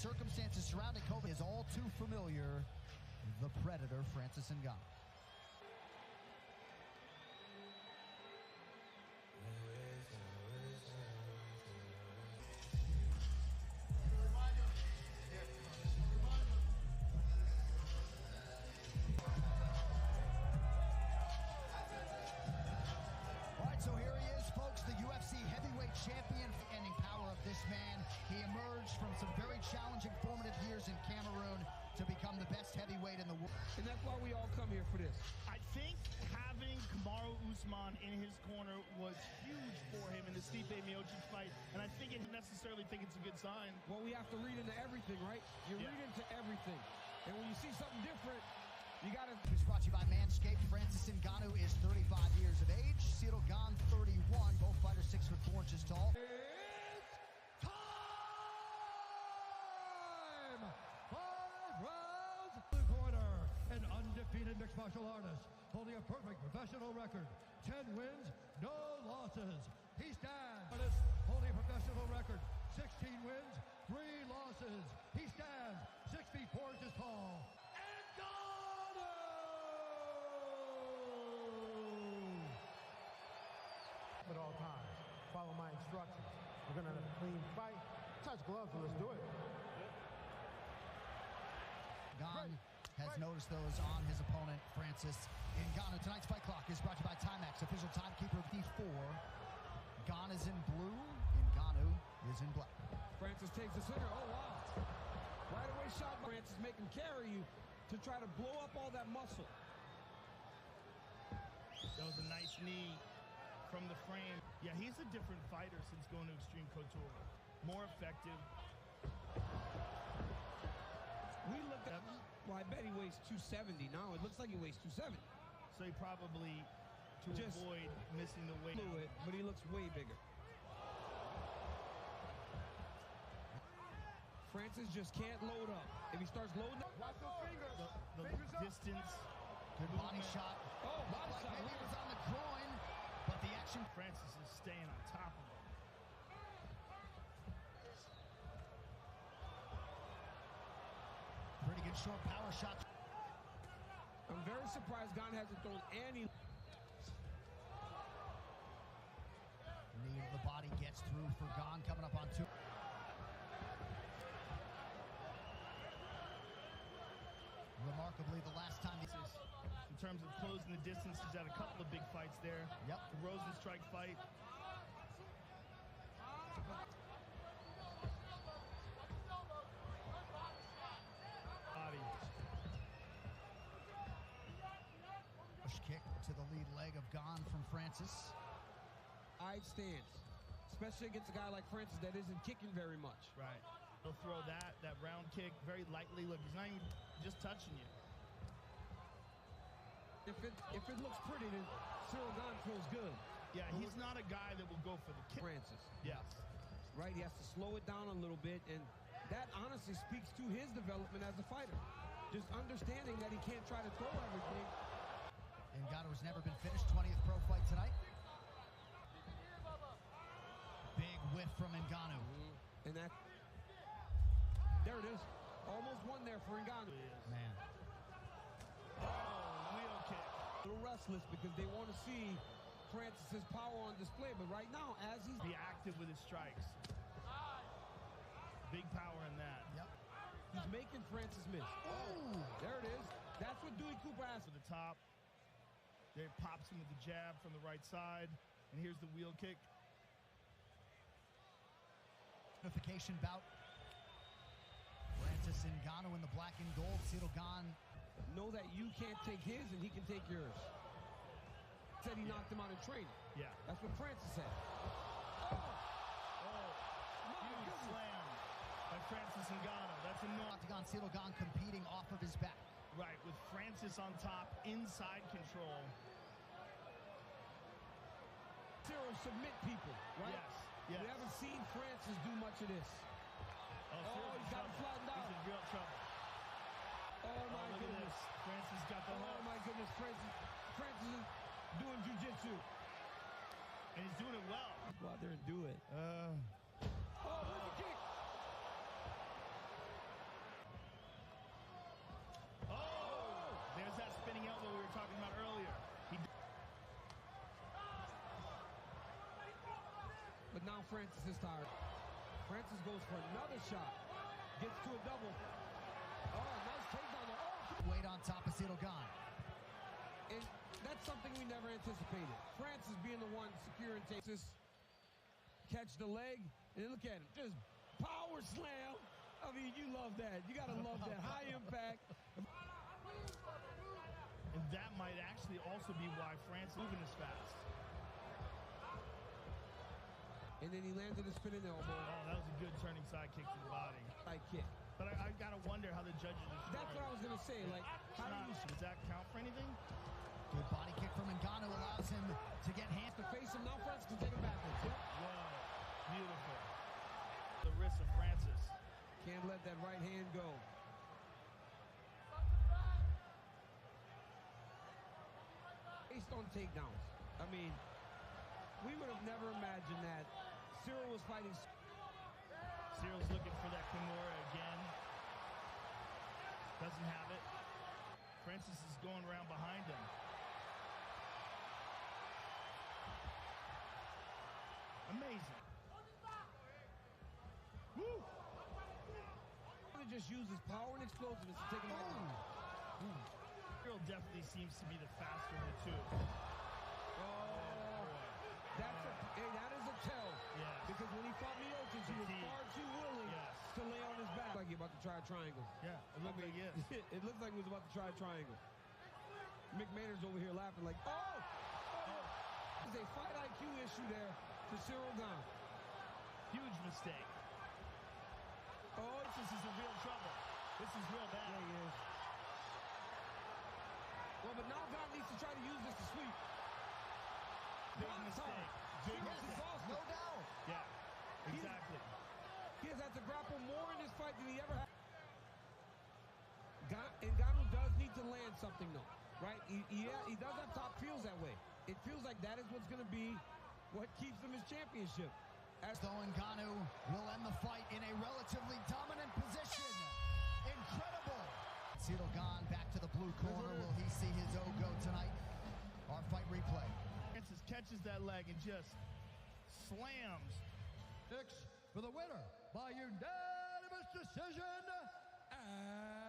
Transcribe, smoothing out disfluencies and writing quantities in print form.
circumstances surrounding COVID is all too familiar. The Predator, Fränsis Ngannu. So here he is, folks, the UFC heavyweight champion. Ending power of this man. He emerged from some very challenging formative years in Cameroon to become the best heavyweight in the world. And that's why we all come here for this. I think having Kamaru Usman in his corner was huge for him in the Stipe Miocic fight, and I think it necessarily think it's a good sign. Well, we have to read into everything, right? You read into everything. And when you see something different, you got to... It's brought to you by Manscaped. Fränsis Ngannu is 35 years of age. Siril Gan, 31. Both fighters 6 foot 4 inches tall. It's time! 5 rounds. Blue corner, an undefeated mixed martial artist, holding a perfect professional record. 10 wins, no losses. He stands holding a professional record. 16 wins, 3 losses. He stands 6 feet 4 inches tall. At all times, follow my instructions. We're gonna have a clean fight. Touch gloves, so let's do it. Gane has noticed those on his opponent, Fränsis Ngannu. Tonight's fight clock is brought to you by Timex, official timekeeper of D4. Gane is in blue, Ngannu is in black. Fränsis takes the center. Oh, wow. Right away shot. Fränsis make him carry you to try to blow up all that muscle. That was a nice knee from the frame. Yeah, he's a different fighter since going to Extreme Couture. More effective. We looked at, well, I bet he weighs 270 now. It looks like he weighs 270. So he probably, to just avoid missing the weight. Blew it, but he looks way bigger. Fränsis just can't load up. If he starts loading up, watch those fingers. The fingers distance. Good body shot. Oh, body shot. Maybe it was on the groin, but the action. Fränsis is staying on top of him. Pretty good short power shot. I'm very surprised Gane hasn't thrown any. Knee to the body gets through for Gane, coming up on 2. Remarkably, the last time in terms of closing the distance, he's had a couple of big fights there. Yep. The Rosenstrike fight. Body. Push kick to the lead leg of Gane from Fränsis. Wide stance, especially against a guy like Fränsis that isn't kicking very much. Right. He'll throw that round kick very lightly. Look, he's not even just touching you. If it looks pretty, then Siril Gane feels good. Yeah, he's not a guy that will go for the kick. Fränsis. Yes. Right, he has to slow it down a little bit, and that honestly speaks to his development as a fighter. Just understanding that he can't try to throw everything. Ngannou has never been finished. 20th pro fight tonight. Big whiff from Ngannou. And that, there it is. Almost won there for Ngannou. Man. Oh, wheel kick. A little restless because they want to see Fränsis' power on display, but right now, as he's... Be active with his strikes. Big power in that. Yep. He's making Fränsis miss. Oh, there it is. That's what Dewey Cooper asked. To the top. There it pops him with the jab from the right side. And here's the wheel kick. Unification bout. Fränsis Ngannou in the black and gold. Siril Gane. Know that you can't take his and he can take yours. Said he knocked him out in training. Yeah. That's what Fränsis said. Huge slam by Fränsis Ngannou. That's enough. Octagon, Siril Gane competing off of his back. Right, with Fränsis on top, inside control. Siril submit people, right? Yes. We haven't seen Fränsis do much of this. Oh, he's got him flattened out. He's in real trouble. Oh my goodness. Fränsis got the hook. Oh my goodness, Fränsis is doing jiu-jitsu. And he's doing it well. Go out there and do it. Oh, where's the kick? now Francis is tired. Francis goes for another shot. Gets to a double. Oh, nice takedown there. Oh, Weight on top of Siril Ghan. and that's something we never anticipated. Francis being the one securing Texas. Catch the leg, and look at him. Just power slam. I mean, you love that. You got to love that. High impact. And that might actually also be why Francis moving as fast. And then he landed a spinning elbow. Oh, that was a good turning side kick to the body. Side kick. But I got to wonder how the judges are scoring. That's what I was going to say. Like, how do you... Does that count for anything? Good body kick from Ngannou allows him to get hands to face him. Now Francis can take him backwards. Yep. Whoa, beautiful. The wrist of Francis. Can't let that right hand go. Based on takedowns. I mean, we would have never imagined that Siril was fighting. Ciril's looking for that Kimura again. Doesn't have it. Francis is going around behind him. Amazing. Woo! He just uses power and explosiveness to take him out. Cyril definitely seems to be the faster of the two. Oh, that is a tell. Yes. Because when he fought Miocic, he was far too willing to lay on his back. Like he about to try a triangle. Yeah, it looked like yes. It looked like he was about to try a triangle. Mick Maynard's over here laughing like, oh! There's a fight IQ issue there for Siril Ghan. Huge mistake. Oh, this is in real trouble. This is real bad. Yeah, he is. Well, but now Ghan needs to try to use this to sweep. Big mistake. Big mistake. No doubt. Yeah, exactly. He has had to grapple more in this fight than he ever had. Ngannou does need to land something, though, right? He does have top feels that way. It feels like that is what's going to be what keeps him his championship. As though Ngannou will end the fight in a relatively dominant position. Incredible. Siril Ghan back to the blue corner. Will he see his O go tonight? Our fight replay. Francis catches that leg and just slams. Picks for the winner by unanimous decision. And